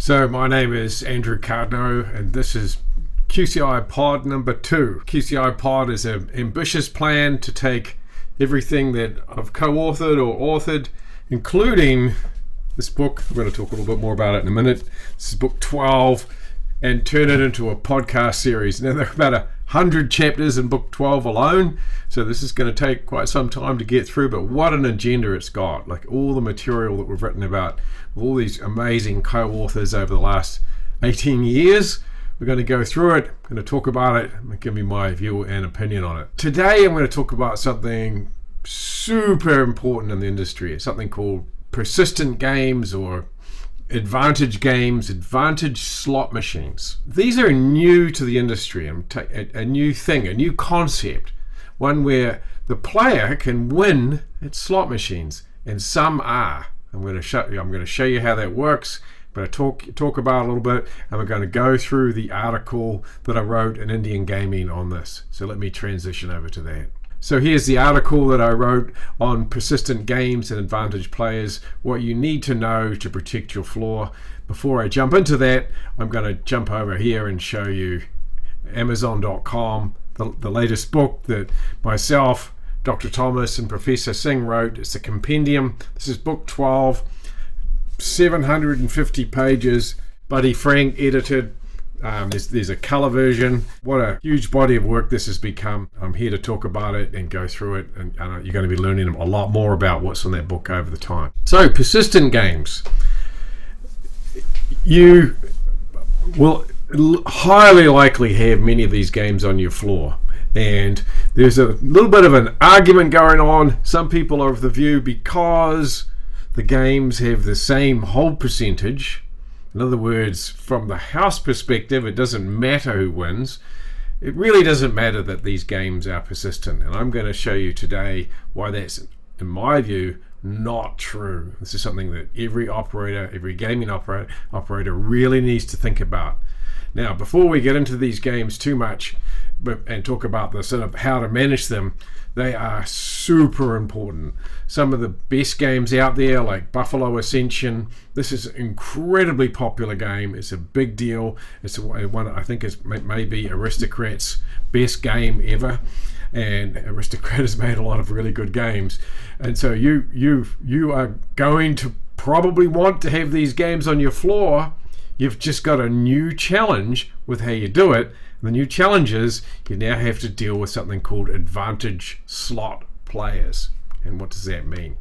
So my name is Andrew Cardno, and this is QCI Pod number 2. QCI Pod is an ambitious plan to take everything that I've co-authored or authored, including this book. We're going to talk a little bit more about it in a minute. This is book 12, and turn it into a podcast series. Now, there are about 100 chapters in book 12 alone, so this is going to take quite some time to get through, but what an agenda it's got. Like all the material that we've written about all these amazing co-authors over the last 18 years. We're going to go through it, I'm going to talk about it, and give me my view and opinion on it. Today I'm going to talk about something super important in the industry. It's something called persistent games, or advantage games, advantage slot machines. These are new to the industry, a new thing, a new concept, one where the player can win at slot machines, and some are. I'm going to show you how that works. I'm going to talk about it a little bit, and we're going to go through the article that I wrote in Indian Gaming on this. So let me transition over to that. So here's the article that I wrote on persistent games and advantage players, what you need to know to protect your floor. Before I jump into that, I'm going to jump over here and show you Amazon.com, the latest book that myself, Dr. Thomas, and Professor Singh wrote. It's a compendium. This is book 12, 750 pages. Buddy Frank edited. There's a color version. What a huge body of work this has become. I'm here to talk about it and go through it, and you're going to be learning a lot more about what's in that book over the time. So, persistent games. You will highly likely have many of these games on your floor, and there's a little bit of an argument going on. Some people are of the view, because the games have the same hold percentage, in other words, from the house perspective, it doesn't matter who wins. It really doesn't matter that these games are persistent, and I'm going to show you today why that's, in my view, not true. This is something that every gaming operator really needs to think about. Now, before we get into these games too much and talk about the sort of how to manage them, they are super important. Some of the best games out there, like Buffalo Ascension, this is an incredibly popular game. It's a big deal. It's one I think is maybe Aristocrat's best game ever, and Aristocrat has made a lot of really good games. And so you are going to probably want to have these games on your floor. You've just got a new challenge with how you do it. The new challenge is you now have to deal with something called advantage slot players. And what does that mean?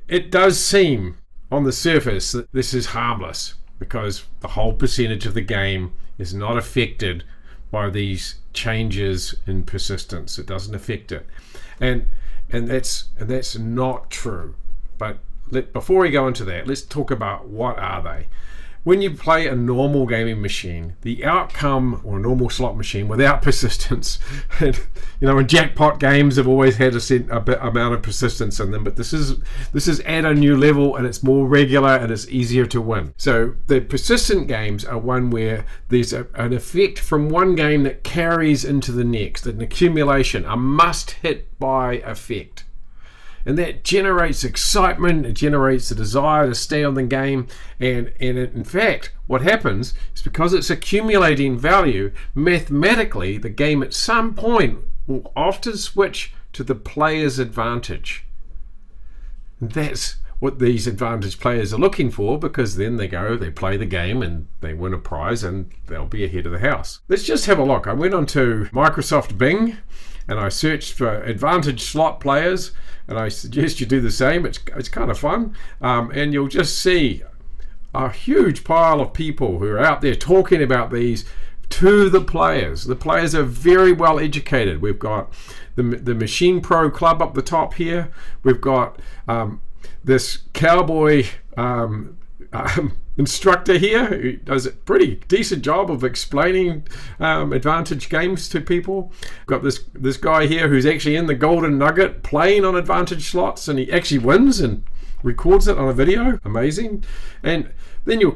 It does seem on the surface that this is harmless, because the whole percentage of the game is not affected by these changes in persistence. It doesn't affect it, and that's not true. But before we go into that, let's talk about what are they. When you play a normal gaming machine, the outcome, or a normal slot machine without persistence, and in jackpot games have always had a set amount of persistence in them, but this is at a new level, and it's more regular, and it's easier to win. So the persistent games are one where there's an effect from one game that carries into the next, an accumulation, a must-hit by effect. And that generates excitement, it generates the desire to stay on the game, and in fact, what happens is, because it's accumulating value, mathematically, the game at some point will often switch to the player's advantage. And that's what these advantage players are looking for, because then they play the game, and they win a prize, and they'll be ahead of the house. Let's just have a look. I went onto Microsoft Bing, and I searched for advantage slot players, and I suggest you do the same. It's kind of fun, and you'll just see a huge pile of people who are out there talking about these to the players. The players are very well educated. We've got the Machine Pro Club up the top here. We've got this cowboy instructor here who does a pretty decent job of explaining advantage games to people. We've got this guy here who's actually in the Golden Nugget playing on advantage slots, and he actually wins and records it on a video. Amazing. And then you'll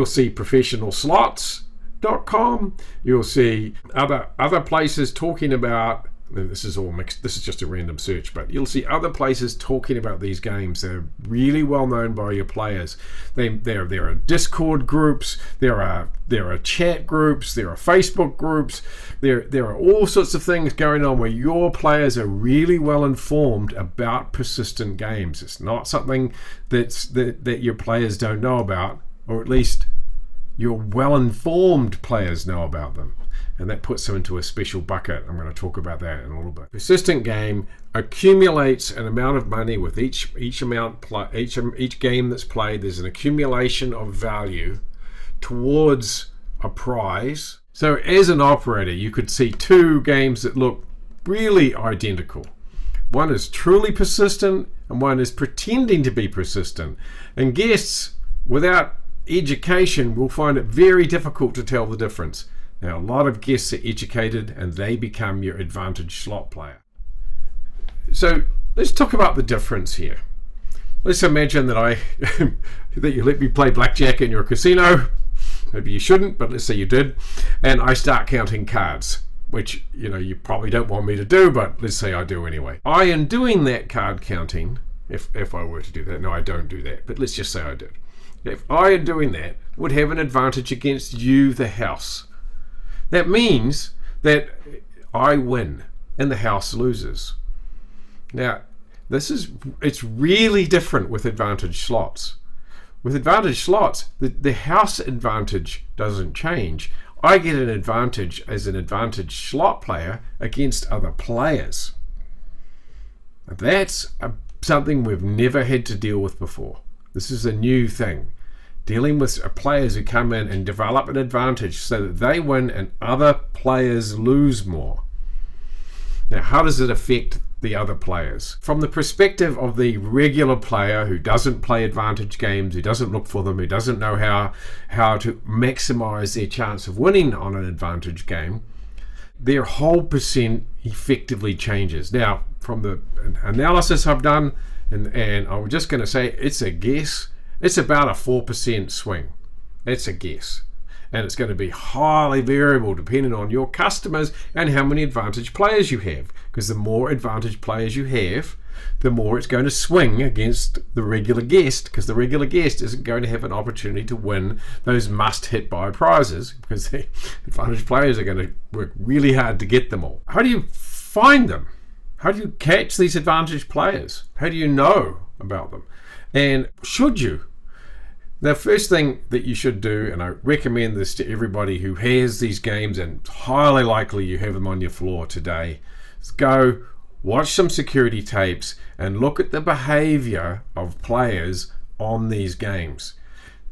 see professionalslots.com. You'll see other places talking about This is all mixed. This is just a random search, but you'll see other places talking about these games. They're really well known by your players. There are Discord groups, there are chat groups, there are Facebook groups. There are all sorts of things going on where your players are really well informed about persistent games. It's not something that your players don't know about, or at least your well-informed players know about them. And that puts them into a special bucket. I'm going to talk about that in a little bit. Persistent game accumulates an amount of money with each game that's played. There's an accumulation of value towards a prize. So as an operator, you could see two games that look really identical. One is truly persistent and one is pretending to be persistent. And guests without education will find it very difficult to tell the difference. Now, a lot of guests are educated and they become your advantage slot player. So let's talk about the difference here. Let's imagine that that you let me play blackjack in your casino. Maybe you shouldn't, but let's say you did. And I start counting cards, which you probably don't want me to do, but let's say I do anyway. I am doing that card counting, if I were to do that. No, I don't do that, but let's just say I did. If I am doing that, would have an advantage against you, the house. That means that I win and the house loses. Now, it's really different with advantage slots. With advantage slots, the house advantage doesn't change. I get an advantage as an advantage slot player against other players. That's something we've never had to deal with before. This is a new thing. Dealing with players who come in and develop an advantage so that they win and other players lose more. Now, how does it affect the other players? From the perspective of the regular player who doesn't play advantage games, who doesn't look for them, who doesn't know how to maximize their chance of winning on an advantage game, their whole percent effectively changes. Now, from the analysis I've done, and I'm just going to say it's a guess, it's about a 4% swing. It's a guess. And it's going to be highly variable depending on your customers and how many advantage players you have. Because the more advantage players you have, the more it's going to swing against the regular guest, because the regular guest isn't going to have an opportunity to win those must-hit buy prizes, because the advantage players are going to work really hard to get them all. How do you find them? How do you catch these advantage players? How do you know about them? And should you? The first thing that you should do, and I recommend this to everybody who has these games, and highly likely you have them on your floor today, is go watch some security tapes and look at the behavior of players on these games.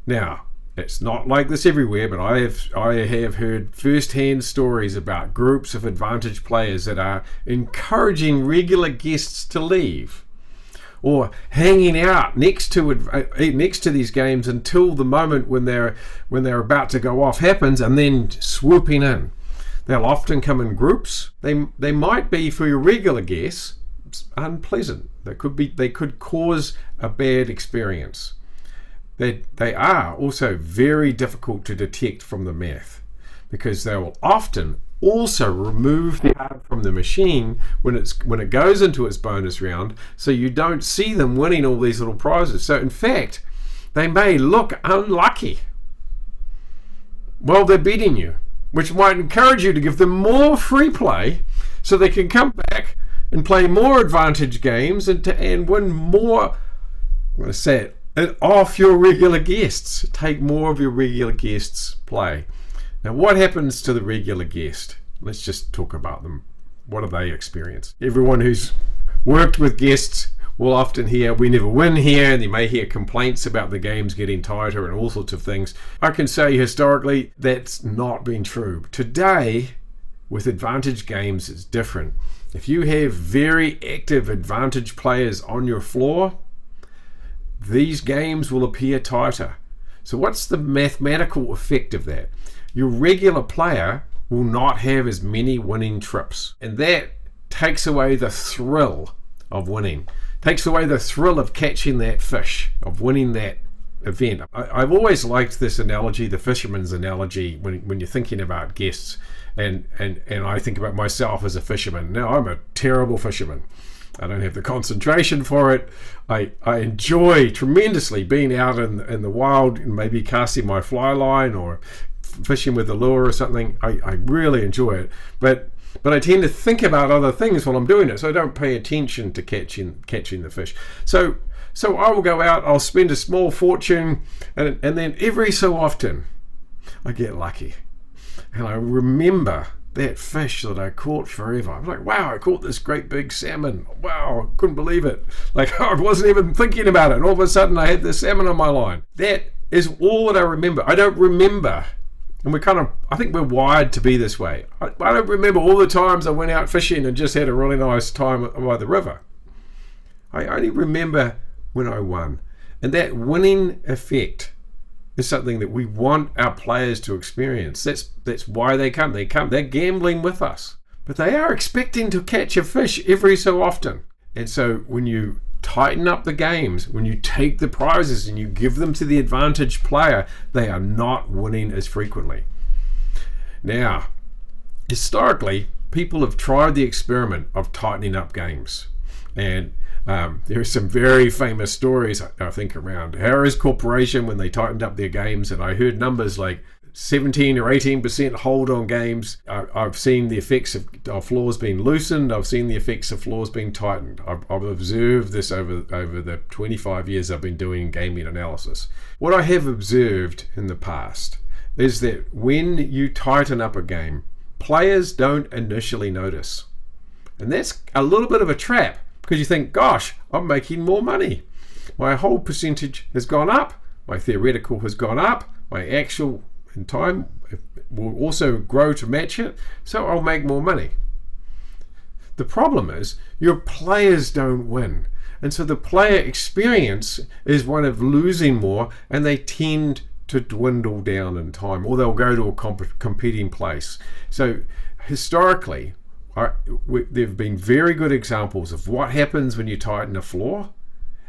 Now, it's not like this everywhere, but I have heard first-hand stories about groups of advantage players that are encouraging regular guests to leave, or hanging out next to these games until the moment when they're about to go off happens, and then swooping in. They'll often come in groups. They might be, for your regular guests, unpleasant. They could cause a bad experience. They are also very difficult to detect from the math, because they will often also remove the card from the machine when it goes into its bonus round, so you don't see them winning all these little prizes. So in fact, they may look unlucky while they're beating you, which might encourage you to give them more free play so they can come back and play more advantage games and win more, I'm going to say it, off your regular guests. Take more of your regular guests' play. Now, what happens to the regular guest? Let's just talk about them. What do they experience? Everyone who's worked with guests will often hear, we never win here, and they may hear complaints about the games getting tighter and all sorts of things. I can say historically that's not been true. Today, with advantage games, it's different. If you have very active advantage players on your floor, these games will appear tighter. So what's the mathematical effect of that? Your regular player will not have as many winning trips, and that takes away the thrill of winning, takes away the thrill of catching that fish, of winning that event. I've always liked this analogy, the fisherman's analogy, when you're thinking about guests, and I think about myself as a fisherman. Now, I'm a terrible fisherman. I don't have the concentration for it. I enjoy tremendously being out in the wild and maybe casting my fly line or fishing with a lure or something. I really enjoy it. But I tend to think about other things while I'm doing it, so I don't pay attention to catching the fish. So I will go out, I'll spend a small fortune, and then every so often I get lucky. And I remember that fish that I caught forever. I'm like, wow, I caught this great big salmon. Wow, I couldn't believe it. Like, I wasn't even thinking about it. And all of a sudden I had this salmon on my line. That is all that I remember. I don't remember. And I think we're wired to be this way. I don't remember all the times I went out fishing and just had a really nice time by the river. I only remember when I won. And that winning effect is something that we want our players to experience. That's why they come. They're gambling with us. But they are expecting to catch a fish every so often. And so when you tighten up the games, when you take the prizes and you give them to the advantaged player, they are not winning as frequently. Now, historically, people have tried the experiment of tightening up games. And there are some very famous stories, I think, around Harris Corporation when they tightened up their games, and I heard numbers like 17 or 18% hold on games. I've seen the effects of floors being loosened. I've seen the effects of floors being tightened. I've observed this over the 25 years I've been doing gaming analysis. What I have observed in the past is that when you tighten up a game, players don't initially notice. And that's a little bit of a trap, because you think, gosh, I'm making more money. My whole percentage has gone up. My theoretical has gone up. My actual in time will also grow to match it. So I'll make more money. The problem is your players don't win. And so the player experience is one of losing more, and they tend to dwindle down in time, or they'll go to a competing place. So historically, there have been very good examples of what happens when you tighten a floor,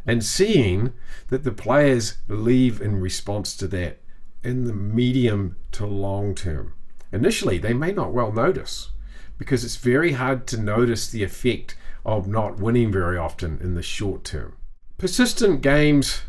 and seeing that the players leave in response to that in the medium to long term. Initially, they may not well notice, because it's very hard to notice the effect of not winning very often in the short term. Persistent games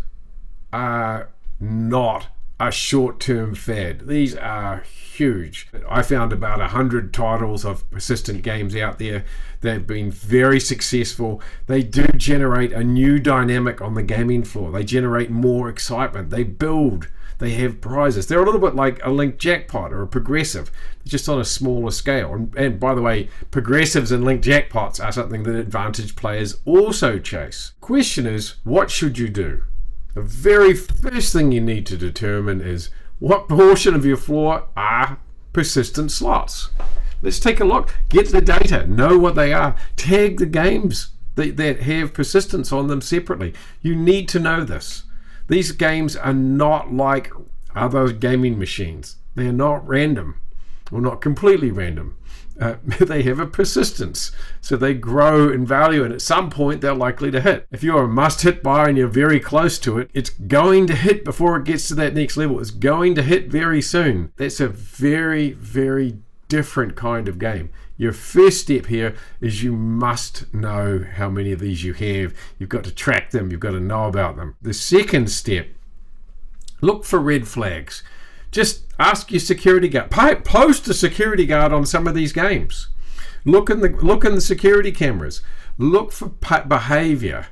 are not a short-term fad. These are huge. I found about 100 titles of persistent games out there. They've been very successful. They do generate a new dynamic on the gaming floor. They generate more excitement. They build. They have prizes. They're a little bit like a linked jackpot or a progressive, just on a smaller scale. And by the way, progressives and linked jackpots are something that advantage players also chase. Question is, what should you do? The very first thing you need to determine is what portion of your floor are persistent slots. Let's take a look. Get the data. Know what they are. Tag the games that have persistence on them separately. You need to know this. These games are not like other gaming machines. They are not random, or not completely random. They have a persistence, so they grow in value, and at some point they're likely to hit. If you're a must-hit buyer and you're very close to it, it's going to hit before it gets to that next level. It's going to hit very soon. That's a very, very different kind of game. Your first step here is you must know how many of these you have. You've got to track them. You've got to know about them. The second step, look for red flags. Just ask your security guard. Post a security guard on some of these games. Look in the security cameras. Look for behavior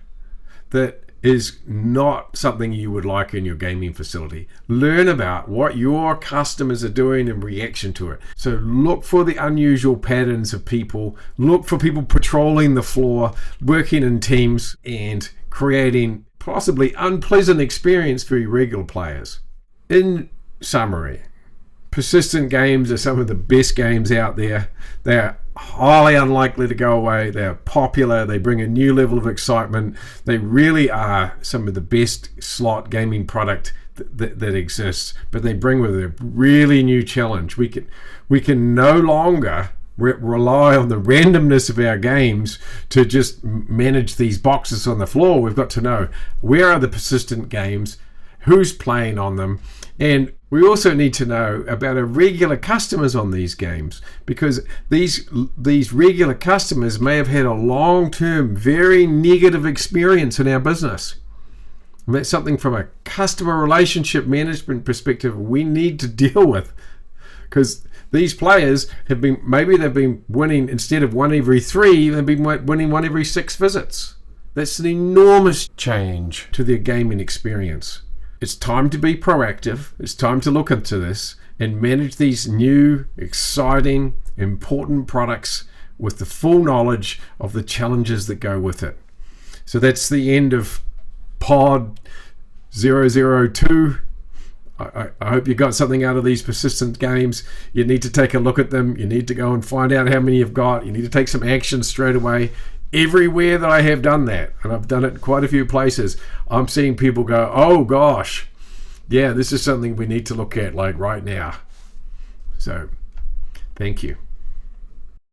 that is not something you would like in your gaming facility. Learn about what your customers are doing in reaction to it. So look for the unusual patterns of people. Look for people patrolling the floor, working in teams, and creating possibly unpleasant experience for irregular players. In summary, persistent games are some of the best games out there. They are highly unlikely to go away. They are popular. They bring a new level of excitement. They really are some of the best slot gaming product that exists, but they bring with it a really new challenge. We can no longer rely on the randomness of our games to just manage these boxes on the floor. We've got to know, where are the persistent games? who's playing on them, and we also need to know about our regular customers on these games, because these regular customers may have had a long-term, very negative experience in our business. And that's something from a customer relationship management perspective we need to deal with, because these players have been, maybe they've been winning, instead of one every 3, they've been winning one every 6 visits. That's an enormous change to their gaming experience. It's time to be proactive. It's time to look into this and manage these new, exciting, important products with the full knowledge of the challenges that go with it. So that's the end of Pod 002. I hope you got something out of these persistent games. You need to take a look at them. You need to go and find out how many you've got. You need to take some action straight away. Everywhere that I have done that, and I've done it in quite a few places, I'm seeing people go, oh gosh, yeah, this is something we need to look at like right now. So, thank you.